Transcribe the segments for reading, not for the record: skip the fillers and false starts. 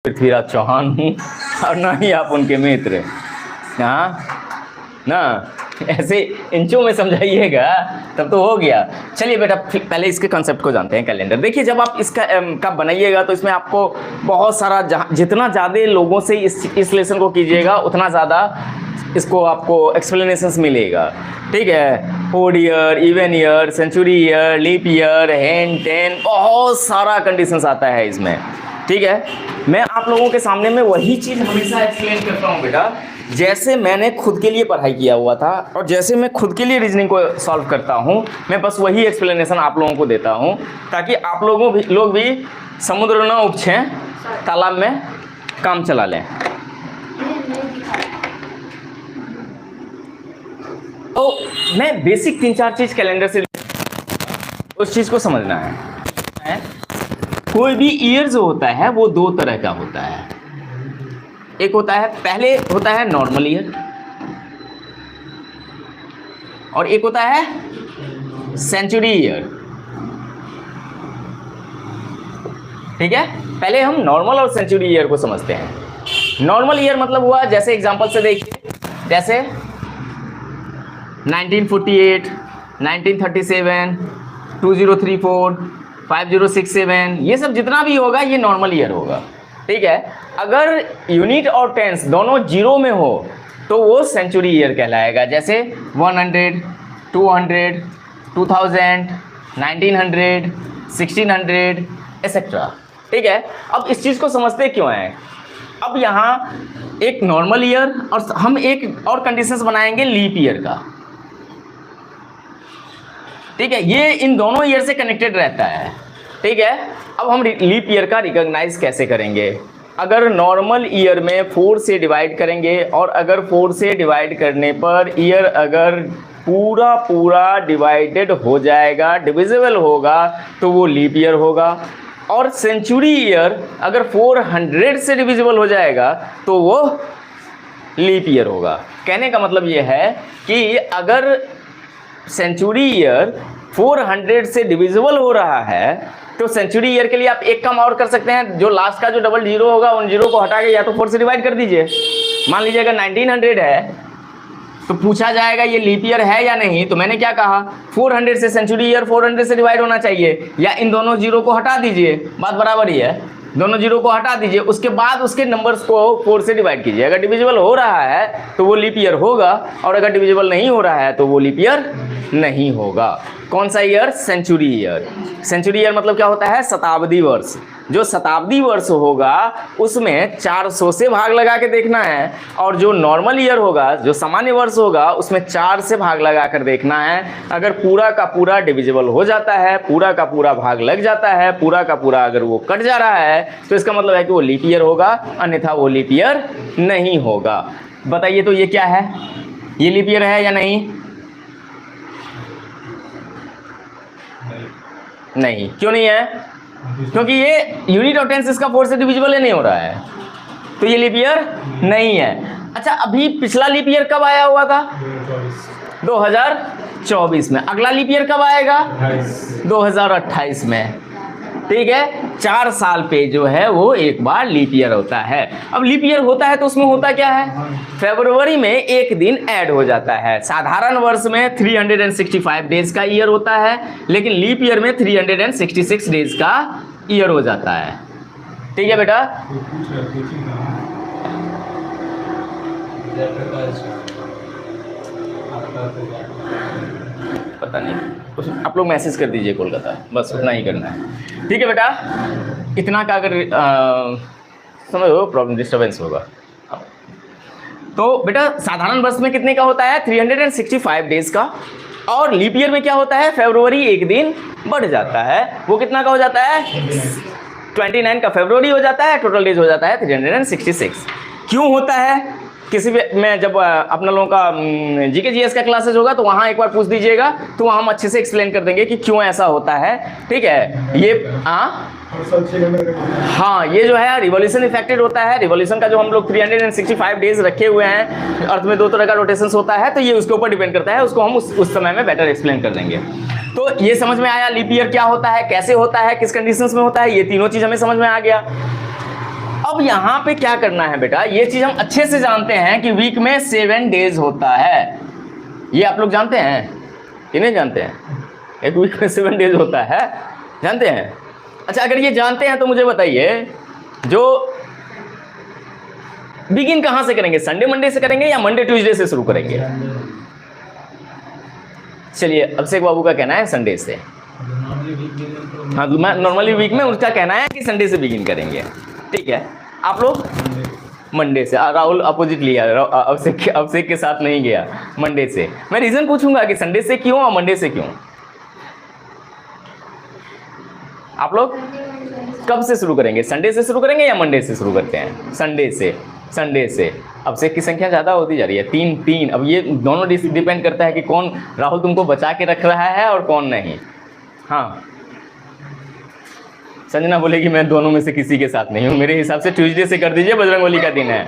पृथ्वीराज चौहान हूँ और ना ही आप उनके मित्र। हाँ ना, ऐसे इंचों में समझाइएगा तब तो हो गया। चलिए बेटा पहले इसके कंसेप्ट को जानते हैं। कैलेंडर देखिए, जब आप इसका कब बनाइएगा तो इसमें आपको बहुत सारा जितना ज़्यादा लोगों से इस लेसन को कीजिएगा उतना ज़्यादा इसको आपको एक्सप्लेनेशंस मिलेगा। ठीक है, odd year, even year, century year, leap year, hand ten, बहुत सारा कंडीशंस आता है इसमें। ठीक है, मैं आप लोगों के सामने में वही चीज़ हमेशा एक्सप्लेन करता हूँ बेटा, जैसे मैंने खुद के लिए पढ़ाई किया हुआ था और जैसे मैं खुद के लिए रीजनिंग को सॉल्व करता हूँ, मैं बस वही एक्सप्लेनेशन आप लोगों को देता हूँ ताकि आप लोग भी समुद्र न उपछें, तालाब में काम चला लें। तो मैं बेसिक 3-4 चीज़ कैलेंडर से उस चीज़ को समझना है। कोई भी ईयर जो होता है वो दो तरह का होता है। एक होता है, पहले होता है नॉर्मल ईयर और एक होता है सेंचुरी ईयर। ठीक है, पहले हम नॉर्मल और सेंचुरी ईयर को समझते हैं। नॉर्मल ईयर मतलब हुआ, जैसे एग्जांपल से देखिए, जैसे 1948, 1937, 2034, 5067, ये सब जितना भी होगा ये नॉर्मल ईयर होगा। ठीक है, अगर यूनिट और टेंस दोनों जीरो में हो तो वो सेंचुरी ईयर कहलाएगा। जैसे 100, 200, 2000, 1900, 1600 एक्सेट्रा। ठीक है, अब इस चीज़ को समझते क्यों हैं? अब यहाँ एक नॉर्मल ईयर और हम एक और कंडीशंस बनाएंगे लीप ईयर का। ठीक है, ये इन दोनों ईयर से कनेक्टेड रहता है। ठीक है, अब हम लीप ईयर का रिकॉग्नाइज कैसे करेंगे? अगर नॉर्मल ईयर में 4 से डिवाइड करेंगे और अगर 4 से डिवाइड करने पर ईयर अगर पूरा डिवाइडेड हो जाएगा, डिविजिबल होगा, तो वो लीप ईयर होगा। और सेंचुरी ईयर अगर 400 से डिविजिबल हो जाएगा तो वो लीप ईयर होगा। कहने का मतलब ये है कि अगर सेंचुरी ईयर 400 से डिविजिबल हो रहा है तो सेंचुरी ईयर के लिए आप एक काम और कर सकते हैं, जो लास्ट का जो डबल जीरो होगा उन जीरो को हटा के या तो 4 से डिवाइड कर दीजिए। मान लीजिए अगर 1900 है तो पूछा जाएगा ये लीप ईयर है या नहीं, तो मैंने क्या कहा, 400 से सेंचुरी ईयर 400 से डिवाइड होना चाहिए, या इन दोनों जीरो को हटा दीजिए, बात बराबर ही है, दोनों जीरो को हटा दीजिए, उसके बाद उसके नंबर्स को 4 से डिवाइड कीजिए। अगर डिविजिबल हो रहा है तो वो लीप ईयर होगा और अगर डिविजिबल नहीं हो रहा है तो वो लीप ईयर नहीं होगा। कौन सा year? Century year. Century year मतलब क्या होता है? शताब्दी वर्ष। जो शताब्दी वर्ष होगा उसमें 400 से भाग लगा के देखना है और जो नॉर्मल ईयर होगा, जो सामान्य वर्ष होगा, उसमें 4 से भाग लगा कर देखना है। अगर पूरा का पूरा डिविजिबल हो जाता है, पूरा का पूरा भाग लग जाता है, पूरा का पूरा अगर वो कट जा रहा है तो इसका मतलब है कि वो लीप ईयर होगा, अन्यथा वो लीप ईयर नहीं होगा। बताइए तो ये क्या है? ये लीप ईयर है या नहीं? नहीं। क्यों नहीं है? क्योंकि ये यूनिट और टेंस इसका 4 से डिविजिबल ही नहीं हो रहा है, तो ये लीप ईयर नहीं है। अच्छा, अभी पिछला लीप ईयर कब आया हुआ था? 2024 में। अगला लीप ईयर कब आएगा? 2028 में। ठीक है, 4 साल पे जो है वो एक बार लीप ईयर होता है। अब लीप ईयर होता है तो उसमें होता क्या है? फरवरी में एक दिन ऐड हो जाता है। साधारण वर्ष में 365 डेज का ईयर होता है, लेकिन लीप ईयर में 366 डेज का ईयर हो जाता है। ठीक है बेटा, पता नहीं, आप लोग मैसेज कर दीजिए कोलकाता, बस उतना ही करना है। ठीक है बेटा, इतना का अगर समझो प्रॉब्लम डिस्टर्बेंस होगा। तो बेटा साधारण वर्ष में कितने का होता है? 365 डेज का। और लीप ईयर में क्या होता है? फरवरी एक दिन बढ़ जाता है। वो कितना का हो जाता है? 29 का फरवरी हो जाता है, टोटल डेज हो जाता है 366। क्यों होता है? किसी भी में जब अपना लोगों का जीके जीएस का क्लासेज होगा तो वहाँ एक बार पूछ दीजिएगा, तो वहाँ हम अच्छे से एक्सप्लेन कर देंगे कि क्यों ऐसा होता है। ठीक है, ये हाँ, ये जो है रिवॉल्यूशन इफेक्टेड होता है। रिवॉल्यूशन का जो हम लोग 365 डेज रखे हुए हैं, अर्थ में 2 तरह का रोटेशंस होता है, तो ये उसके ऊपर डिपेंड करता है। उसको हम उस समय में बेटर एक्सप्लेन कर देंगे। तो ये समझ में आया लीप ईयर क्या होता है, कैसे होता है, किस कंडीशंस में होता है, ये तीनों चीज हमें समझ में आ गया। अब यहां पे क्या करना है बेटा, ये चीज हम अच्छे से जानते हैं कि वीक में 7 डेज होता है। ये आप लोग जानते हैं कि नहीं जानते हैं? एक वीक में 7 डेज होता है, जानते हैं? अच्छा, अगर ये जानते हैं तो मुझे बताइए, जो बिगिन कहां से करेंगे, संडे मंडे से करेंगे या मंडे ट्यूसडे से शुरू करेंगे? चलिए, अभिषेक बाबू का कहना है संडे से। हाँ, नॉर्मली वीक में उसका कहना है कि संडे से बिगिन करेंगे। ठीक है, आप लोग मंडे से। राहुल अपोजिट लिया, अभिषेक के साथ नहीं गया, मंडे से। मैं रीजन पूछूंगा कि संडे से क्यों और मंडे से क्यों। आप लोग कब से शुरू करेंगे, संडे से शुरू करेंगे या मंडे से शुरू करते हैं? संडे से। संडे से अभिषेक की संख्या ज़्यादा होती जा रही है, 3-3। अब ये दोनों डिपेंड करता है कि कौन राहुल तुमको बचा के रख रहा है और कौन नहीं। हाँ, संजना बोलेगी मैं दोनों में से किसी के साथ नहीं हूँ। मेरे हिसाब से ट्यूसडे से कर दीजिए, बजरंगबली का दिन है।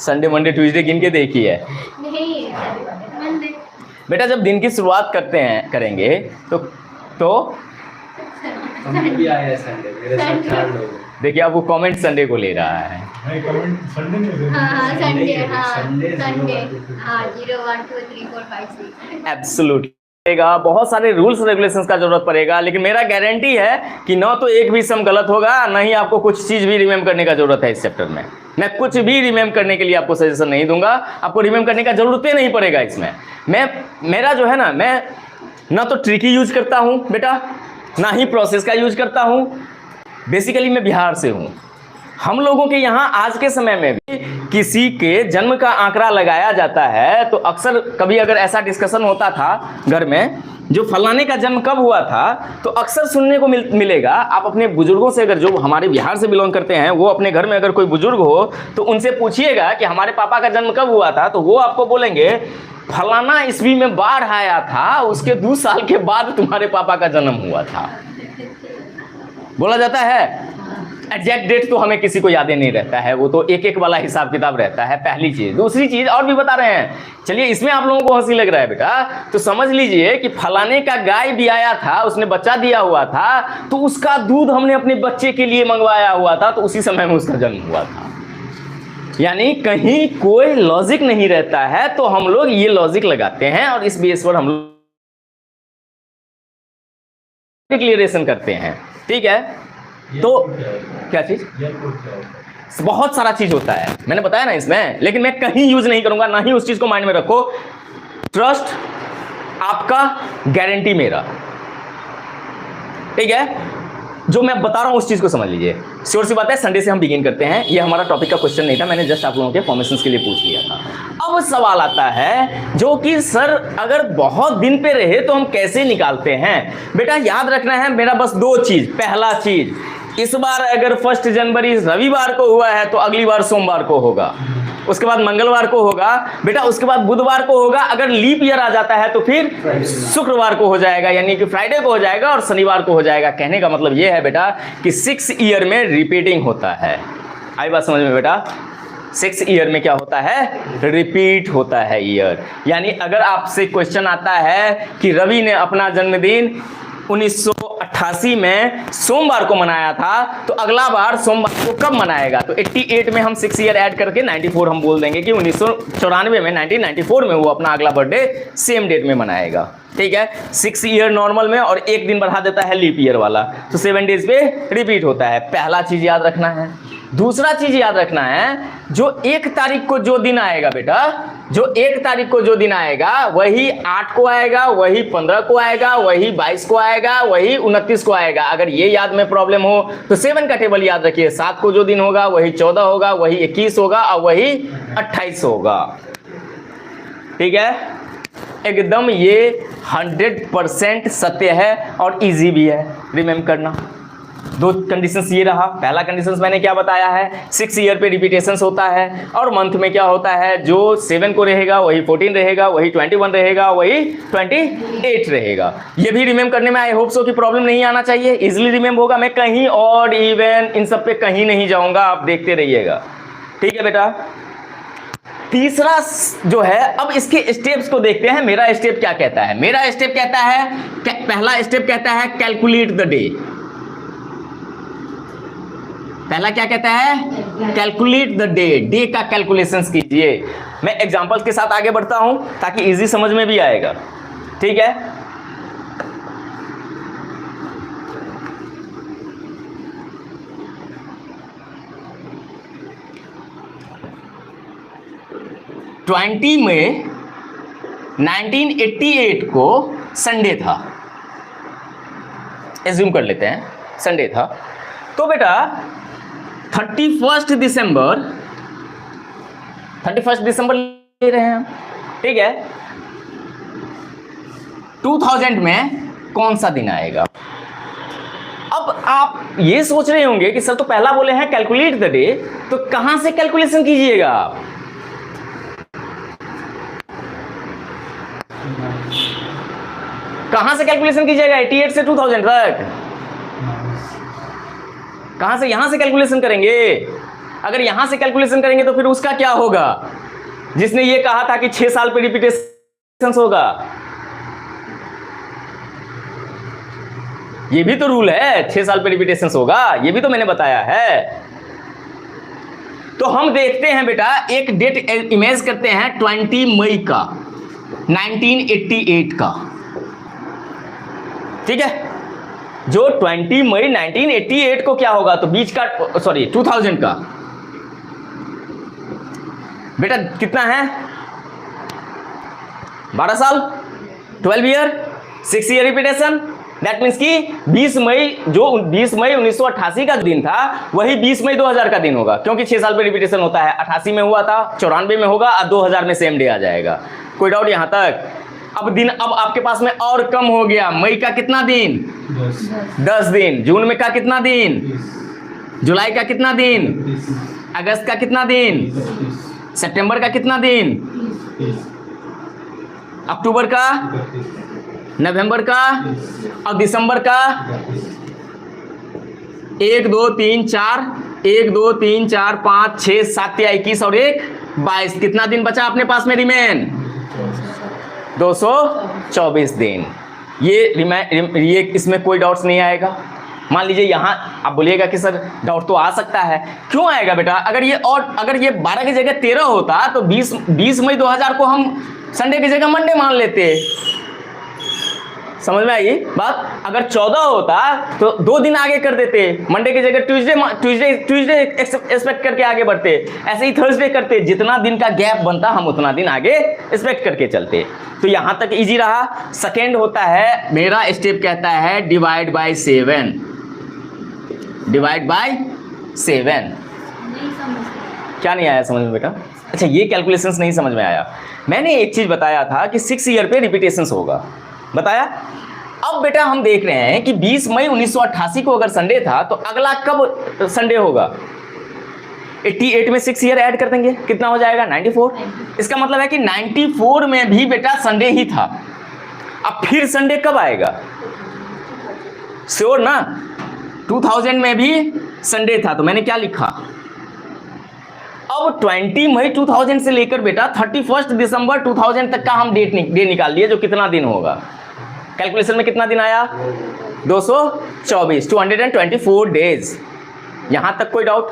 संडे मंडे ट्यूसडे गिन के देखिए। बेटा जब दिन की शुरुआत करेंगे तो भी आया है संडे, मेरे साथ 4 लोग। देखिए, अब वो कमेंट संडे को ले रहा है। एब्सोल्युटली बहुत सारे रूल्स रेगुलेशंस का जरूरत पड़ेगा, लेकिन मेरा गारंटी है कि ना तो एक भी सम गलत होगा, ना ही आपको कुछ चीज भी रिमेम्बर करने का जरूरत है इस चैप्टर में। मैं कुछ भी रिमेम्बर करने के लिए आपको सजेशन नहीं दूंगा, आपको रिमेम्बर करने का जरूरत ही नहीं पड़ेगा इसमें। मेरा जो है ना, मैं ना तो ट्रिकी यूज करता हूं बेटा, ना ही प्रोसेस का यूज करता हूं। बेसिकली मैं बिहार से हूं। हम लोगों के यहाँ आज के समय में भी किसी के जन्म का आंकड़ा लगाया जाता है तो अक्सर कभी अगर ऐसा डिस्कशन होता था घर में, जो फलाने का जन्म कब हुआ था, तो अक्सर सुनने को मिलेगा। आप अपने बुजुर्गों से, अगर जो हमारे बिहार से बिलोंग करते हैं, वो अपने घर में अगर कोई बुजुर्ग हो तो उनसे पूछिएगा कि हमारे पापा का जन्म कब हुआ था, तो वो आपको बोलेंगे फलाना ईस्वी में बाढ़ आया था, उसके 2 साल के बाद तुम्हारे पापा का जन्म हुआ था। बोला जाता है। एग्जैक्ट डेट तो हमें किसी को याद नहीं रहता है, वो तो एक वाला हिसाब किताब रहता है, पहली चीज। दूसरी चीज और भी बता रहे हैं, चलिए इसमें आप लोगों को हंसी लग रहा है बेटा, तो समझ लीजिए कि फलाने का गाय भी आया था, उसने बच्चा दिया हुआ था, तो उसका दूध हमने अपने बच्चे के लिए मंगवाया हुआ था, तो उसी समय में उसका जन्म हुआ था। यानी कहीं कोई लॉजिक नहीं रहता है, तो हम लोग ये लॉजिक लगाते हैं और इस बेस पर हम लोग क्लियरेशन करते हैं। ठीक है, तो क्या चीज, बहुत सारा चीज होता है, मैंने बताया ना इसमें, लेकिन मैं कहीं यूज नहीं करूंगा, ना ही उस चीज को माइंड में रखो। ट्रस्ट आपका, गारंटी मेरा। ठीक है, जो मैं बता रहा हूं उस चीज को समझ लीजिए। श्योर सी बात है, संडे से हम बिगिन करते हैं। ये हमारा टॉपिक का क्वेश्चन नहीं था, मैंने जस्ट आप लोगों के फॉर्मेशन के लिए पूछ लिया था। अब सवाल आता है जो कि सर अगर बहुत दिन पे रहे तो हम कैसे निकालते हैं? बेटा याद रखना है मेरा बस 2 चीज। पहला चीज, इस बार अगर 1 जनवरी रविवार को हुआ है तो अगली बार सोमवार को होगा, उसके बाद मंगलवार को होगा बेटा, उसके बाद बुधवार को होगा। अगर लीप ईयर आ जाता है तो फिर शुक्रवार को हो जाएगा, यानी कि फ्राइडे को हो जाएगा और शनिवार को हो जाएगा। कहने का मतलब यह है बेटा कि 6 ईयर में रिपीटिंग होता है। आई बात समझ में बेटा? 6 ईयर में क्या होता है? रिपीट होता है ईयर। यानी अगर आपसे क्वेश्चन आता है कि रवि ने अपना जन्मदिन 1988 में सोमवार को मनाया था, तो अगला बार सोमवार को कब मनाएगा? तो 88 में हम 6 ईयर ऐड करके 94 हम बोल देंगे कि 1994 में 1994 में वो अपना अगला बर्थडे सेम डेट में मनाएगा। ठीक है, 6 ईयर नॉर्मल में और 1 दिन बढ़ा देता है लीप ईयर वाला, तो 7 डेज पे रिपीट होता है। पहला चीज याद रखना है। दूसरा चीज याद रखना है, जो 1 तारीख को जो दिन आएगा बेटा, जो 1 तारीख को जो दिन आएगा वही 8 को आएगा, वही 15 को आएगा, वही 22 को आएगा, वही 29 को आएगा। अगर ये याद में प्रॉब्लम हो तो 7 का टेबल याद रखिए। 7 को जो दिन होगा वही 14 होगा, वही 21 होगा और वही 28 होगा। ठीक है, एकदम ये 100% सत्य है और इजी भी है रिमेम्बर करना। 2 कंडीशंस ये रहा। पहला कंडीशंस मैंने क्या बताया है, 6 ईयर पे रिपीटेशंस होता है, और मंथ में क्या होता है, जो 7 को रहेगा वही 14 रहेगा, वही 21 रहेगा, वही 28 रहेगा। ये भी रिमेम्बर करने में आई होप सो कि प्रॉब्लम नहीं आना चाहिए, इजिली रिमेम्बर होगा। मैं कहीं ऑड इवन इन सब पे कहीं नहीं जाऊंगा, आप देखते रहिएगा। ठीक है बेटा, तीसरा जो है, अब इसके स्टेप्स को देखते हैं। मेरा स्टेप क्या कहता है? मेरा स्टेप कहता है, पहला स्टेप कहता है कैलकुलेट द डे। पहला क्या कहता है, कैलकुलेट द डे, डे का कैलकुलेशंस कीजिए। मैं एग्जांपल्स के साथ आगे बढ़ता हूं ताकि इजी समझ में भी आएगा, ठीक है। ट्वेंटी मई 1988 को संडे था, एज्यूम कर लेते हैं संडे था। तो बेटा 31 दिसंबर ले रहे हैं हम, ठीक है। 2000 में कौन सा दिन आएगा? अब आप ये सोच रहे होंगे कि सर तो पहला बोले हैं कैलकुलेट द डे, तो कहां से कैलकुलेशन कीजिएगा आप? कहां से कैलकुलेशन कीजिएगा 88 से 2000 तक? कहां से? यहां से कैलकुलेशन करेंगे। अगर यहां से कैलकुलेशन करेंगे तो फिर उसका क्या होगा, जिसने ये कहा था कि 6 साल पे रिपीटेशन होगा? ये भी तो रूल है, 6 साल पे रिपीटेशन होगा, ये भी तो मैंने बताया है। तो हम देखते हैं बेटा, एक डेट इमेज करते हैं 20 मई का 1988 का, ठीक है। जो 20 मई 1988 को क्या होगा, तो बीच का 2000 का बेटा कितना है, 12 साल, 12 year, 6 year repetition. That means कि 20 मई 1988 का दिन था, वही 20 मई 2000 का दिन होगा, क्योंकि 6 साल पे रिपीटेशन होता है। 88 में हुआ था, 94 में होगा, और 2000 में सेम डे आ जाएगा। कोई डाउट यहां तक? अब आपके पास में और कम हो गया। मई का कितना दिन? 10 दिन। जून में का कितना दिन? जुलाई का कितना दिन? अगस्त का कितना दिन? सितंबर का कितना दिन? अक्टूबर का, नवंबर का, और दिसंबर का 1 2 3 4 1 2 3 4 5 6 7 या 21 और 1 22। कितना दिन बचा अपने पास में रिमेन? 224 दिन। ये इसमें कोई डाउट्स नहीं आएगा। मान लीजिए यहाँ आप बोलिएगा कि सर डाउट तो आ सकता है। क्यों आएगा बेटा? अगर ये 12 की जगह 13 होता तो 20 मई 2000 को हम संडे की जगह मंडे मान लेते। समझ में आई बात? अगर 14 होता तो 2 दिन आगे कर देते, मंडे की जगह ट्यूसडे एक्सपेक्ट करके आगे बढ़ते। ऐसे ही थर्सडे करते, जितना दिन का गैप बनता हम उतना दिन आगे एक्सपेक्ट करके चलते। तो यहां तक इजी रहा। सेकेंड होता है, मेरा स्टेप कहता है डिवाइड बाय 7। Divide by 7। क्या नहीं आया समझ में बेटा? अच्छा, ये कैलकुलेशंस नहीं समझ में आया। मैंने एक चीज बताया था कि 6 ईयर पे रिपीटेशंस होगा, बताया। अब बेटा हम देख रहे हैं कि 20 मई 1988 को अगर संडे था तो अगला कब संडे होगा? 88 में 6 ईयर ऐड कर देंगे, कितना हो जाएगा? 94। इसका मतलब है कि 94 में भी बेटा संडे ही था। अब फिर संडे कब आएगा? श्योर ना? 2000 में भी संडे था, तो मैंने क्या लिखा? अब 20 मई 2000 से लेकर बेटा 31 दिसंबर 2000 तक का हम डे निकाल लिए, जो कितना दिन होगा? कैलकुलेशन में कितना दिन आया? 224, 224 डेज। यहां तक कोई डाउट?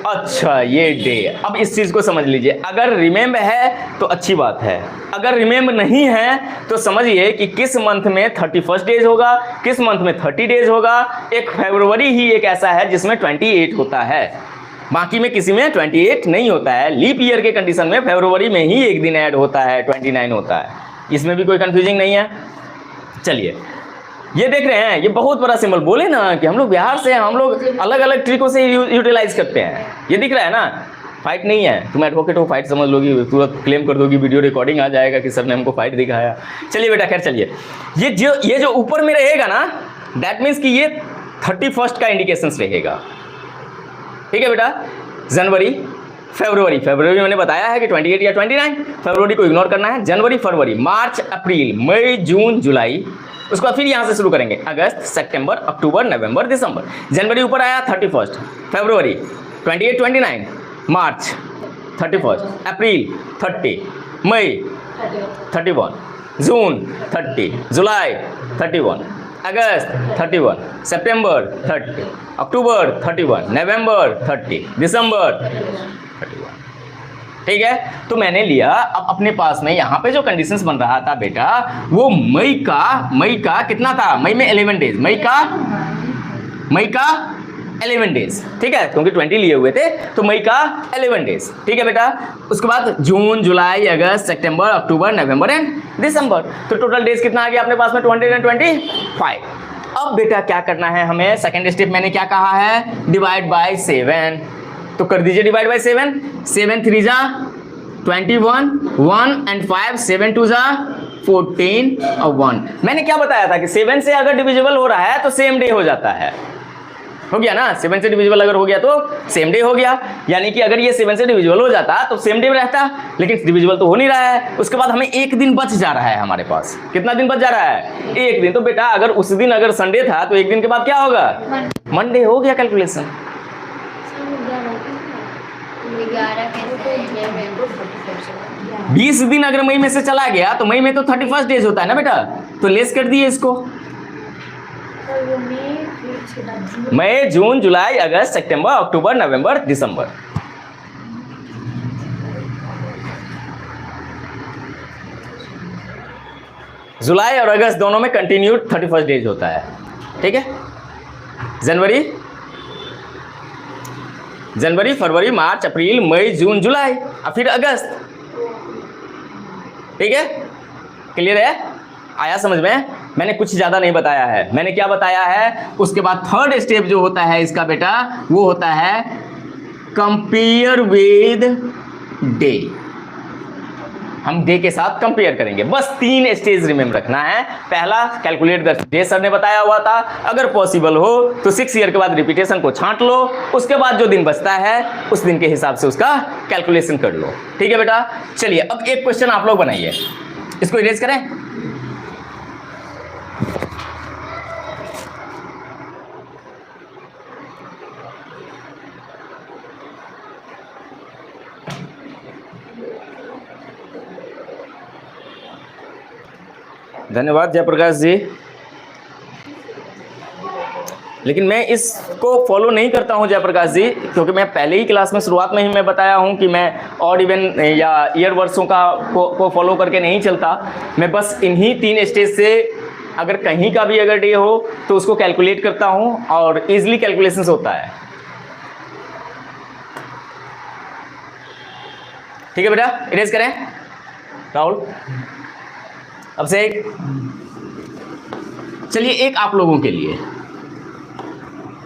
अच्छा, ये डे। अब इस चीज को समझ लीजिए। अगर रिमेम्बर है तो अच्छी बात है, अगर रिमेम्बर नहीं है तो समझिए कि किस मंथ में 31 डेज होगा, किस मंथ में 30 डेज होगा। एक फरवरी ही एक ऐसा है जिसमें 28 होता है, बाकी में किसी में 28 नहीं होता है। लीप ईयर के कंडीशन में फरवरी में ही एक दिन ऐड होता है, 29 होता है। इसमें भी कोई कंफ्यूजिंग नहीं है। चलिए, ये देख रहे हैं, ये बहुत बड़ा सिंबल। बोले ना कि हम लोग बिहार से हैं, हम लोग अलग अलग ट्रिकों से यूटिलाइज करते हैं। ये दिख रहा है ना? फाइट नहीं है। तुम एडवोकेट हो, फाइट समझ लोगी, तुरंत क्लेम कर दोगी, वीडियो रिकॉर्डिंग आ जाएगा कि सर ने हमको फाइट दिखाया। चलिए बेटा, खैर चलिए। ये जो ऊपर में रहेगा ना, दैट मीन्स कि ये 31 का इंडिकेशन रहेगा। ठीक है बेटा? जनवरी, फरवरी मैंने बताया है कि 28 या 29। फरवरी को इग्नोर करना है। जनवरी, फरवरी, मार्च, अप्रैल, मई, जून, जुलाई। उसको फिर यहां से शुरू करेंगे, अगस्त, सितंबर, अक्टूबर, नवंबर, दिसंबर। जनवरी ऊपर आया 31, फरवरी 28, 29, मार्च 31, अप्रैल 30, मई 31, जून 30, जुलाई 31, अगस्त 31, सितंबर 30, अक्टूबर 31, नवंबर 30, दिसंबर 31। ठीक है, तो मैंने लिया। अब अपने पास में यहाँ पे जो कंडीशंस बन रहा था बेटा, वो मई का कितना था? मई में 11 डेज, मई का 11 डेज। ठीक है, क्योंकि 20 लिए हुए थे, तो मई का 11 डेज। ठीक है बेटा, उसके बाद जून, जुलाई, अगस्त, सितंबर, अक्टूबर, नवंबर एंड दिसंबर। तो टोटल डेज कितना आ गया अपने पास में? 225। अब बेटा क्या करना है हमें? सेकेंड स्टेप मैंने क्या कहा है? Divide by 7। तो कर दीजिए डिवाइड बाय 7। 7 3 जा 21, 1 एंड 5, 7 2 जा 14 और 1। मैंने क्या बताया था कि 7 से अगर डिविजिबल हो रहा है तो सेम डे हो जाता है। हो गया ना? 7 से डिविजिबल अगर हो गया तो सेम डे हो गया। यानी कि अगर ये 7 से डिविजिबल हो जाता तो सेम डे में रहता, लेकिन डिविजिबल तो हो नहीं रहा है। उसके बाद हमें एक दिन बच जा रहा है हमारे पास। कितना दिन बच जा रहा है? एक दिन। तो बेटा अगर उस दिन अगर संडे था तो एक दिन के बाद क्या होगा? मंडे। हो गया कैलकुलेशन। 20 दिन अगर मई में से चला गया तो मई में तो 31 डेज होता है ना बेटा, तो लेस कर दिए इसको। मई, जून, जुलाई, अगस्त, सितंबर, अक्टूबर, नवंबर, दिसंबर। जुलाई और अगस्त दोनों में कंटिन्यूड 31 डेज होता है। ठीक है, जनवरी, फरवरी, मार्च, अप्रैल, मई, जून, जुलाई और फिर अगस्त। ठीक है, क्लियर है? आया समझ में? मैंने कुछ ज़्यादा नहीं बताया है। मैंने क्या बताया है? उसके बाद थर्ड स्टेप जो होता है इसका बेटा, वो होता है कंपेयर विद डे। हम डे के साथ कंपेयर करेंगे। बस 3 स्टेज रिमेम्बर रखना है। पहला कैलकुलेट द डे, सर ने बताया हुआ था। अगर पॉसिबल हो तो 6 ईयर के बाद रिपीटेशन को छांट लो। उसके बाद जो दिन बचता है उस दिन के हिसाब से उसका कैलकुलेशन कर लो। ठीक है बेटा, चलिए अब एक क्वेश्चन आप लोग बनाइए। इसको इरेज करें। धन्यवाद जयप्रकाश जी। लेकिन मैं इसको फॉलो नहीं करता हूं जयप्रकाश जी, क्योंकि मैं पहले ही क्लास में शुरुआत में ही मैं बताया हूं कि मैं ऑड इवन या ईयर वर्षों को फॉलो करके नहीं चलता। मैं बस इन्हीं 3 स्टेज से अगर कहीं का भी अगर डे हो तो उसको कैलकुलेट करता हूं और इजीली कैलकुलेशंस होता है। ठीक है बेटा, इरेज करें। राहुल अब से चलिए एक आप लोगों के लिए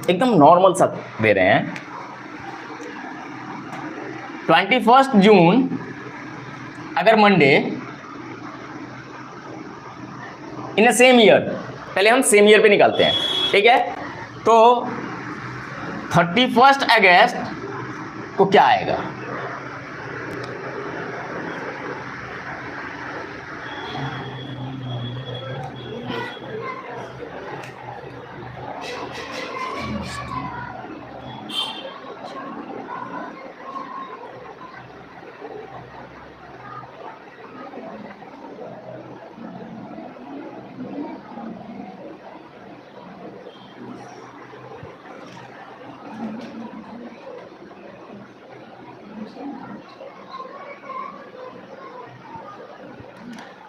एकदम नॉर्मल सा दे रहे हैं। 21 जून अगर मंडे इन अ सेम ईयर, पहले हम सेम ईयर पे निकालते हैं। ठीक है, तो 31 अगस्त को क्या आएगा?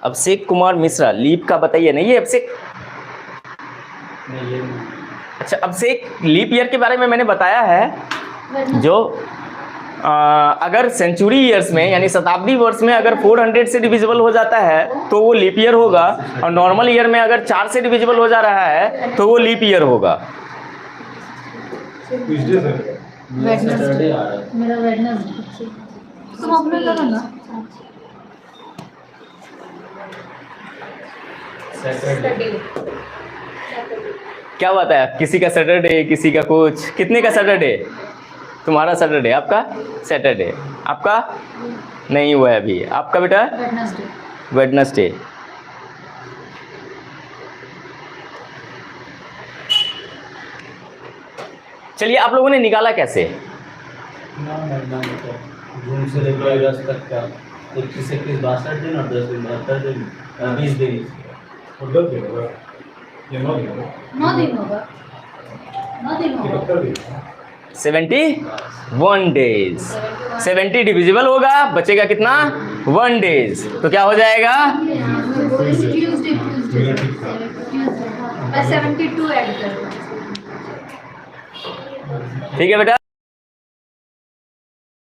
अभिषेक कुमार मिश्रा, लीप का बताइए। नहीं, ये अभिषेक, अच्छा अभिषेक, लीप ईयर के बारे में मैंने बताया है। जो अगर सेंचुरी ईयर्स में यानी शताब्दी वर्ष में अगर 400 से डिविजिबल हो जाता है तो वो लीप ईयर होगा, और नॉर्मल ईयर में अगर 4 से डिविजिबल हो जा रहा है तो वो लीप ईयर होगा। मेरा वेडनेसडे तुम अपने करो ना। क्या बात है, किसी का सैटरडे, किसी का कुछ। कितने का सैटरडे? तुम्हारा सैटरडे, आपका सैटरडे, आपका नहीं हुआ है अभी। आपका बेटा वेडनेसडे। चलिए आप लोगों ने निकाला कैसे? जून से लेकर अगस्त तक का 21, 22 दिन और 10 दिन 20 दिन ये 9 दिन होगा। 9 दिन होगा, 9 दिन होगा। 71 दिन। 71 डेज। 70 डिविजिबल होगा, बचेगा कितना? 1 डेज। तो क्या हो जाएगा? ट्यूसडे मेरा ठीक था। मैं 72 ऐड कर दूँ। ठीक है बेटा।